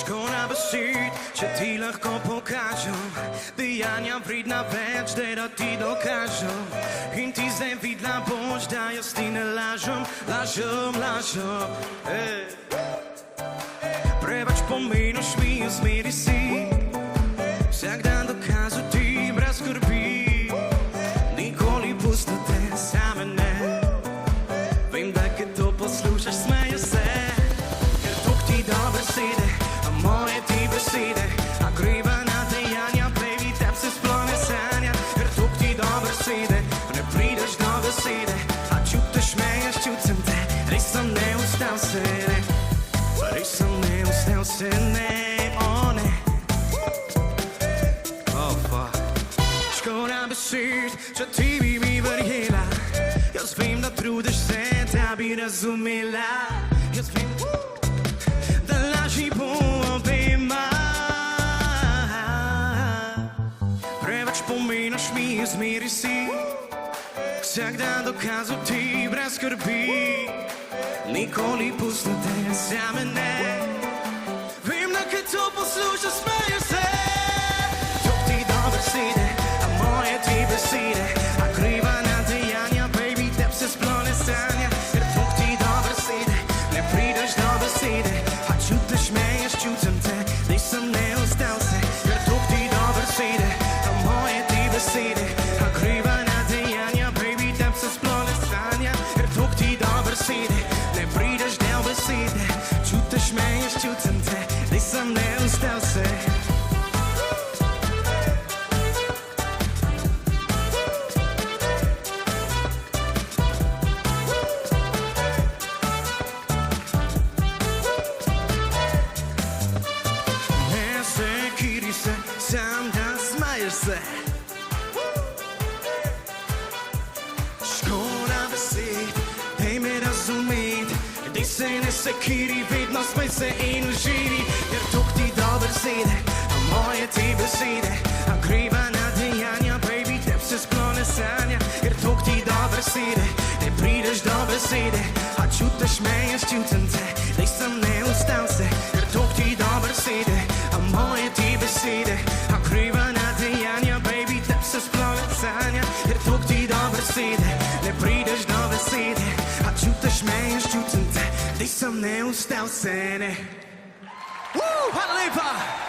Škoda besed, če ti lahko pokažem, dejanja vredna več, da ti dokažem. In ti zdaj videla boš, da jaz ti ne lažem, lažem. Preveč pomeniš mi, zmeri si, vsak dan dokazal ti brez skrbi. Nikoli pustil te same ne, vem, da kad to poslušaš, smeješ se. Ker tok ti dobre besede, a moje ti besede, a greva na dejanja, baby, teb se sploh ne sanja. Ker tok ti dobre besede, ne prideš do besede, a čutiš me, jaz čutim te, res sem ne ustal se, ne. Res sem ne ustal se, ne, o ne. Oh, fuck. Škoda besed, če ti bi mi verjela, jaz vem, da trudiš se, da bi razumela. Jaz vem, da laži bo obema. Preveč pomeniš mi, zmeri si, vsak dan dokazal ti brez skrbi. Nikoli pustil te same ne, vem, da kad to poslušaš, smeješ se. Tok ti dobre besede, a moje ti besede, a kriva na dejanja, baby, teb se sploh ne sanja. Ker tok ti dobre besede, ne prideš do besede, a čutiš me, jaz čutim te, nisem ne ustal se. Ker tok ti dobre besede, a moje ti besede, a kriva na dejanja, baby, teb se sploh ne sanja. Ker tok ti dobre besede, ne prideš del besede, čutiš me, jaz čutim te, nisem ne ustal se. Ne se kiri se, sam da smaješ se. Škoda besed, daj me razumeti, daj se ne sekiri, vedno smej se in uživi. Ker tok ti dobre besede, a moje ti besede, a kriva na dejanja, baby, teb se sploh ne sanja. Ker tok ti dobre besede, ne prideš do besede, a čutiš me, jaz čutim te, nisem ne ustal se. Ker tok ti dobre besede, a moje ti besede, a kriva na dejanja, baby, teb se sploh ne sanja. Ker tok ti dobre besede, ne prideš do besede, a čutiš me, jaz čutim te, nisem ne ustal se, ne. Hvala lepa!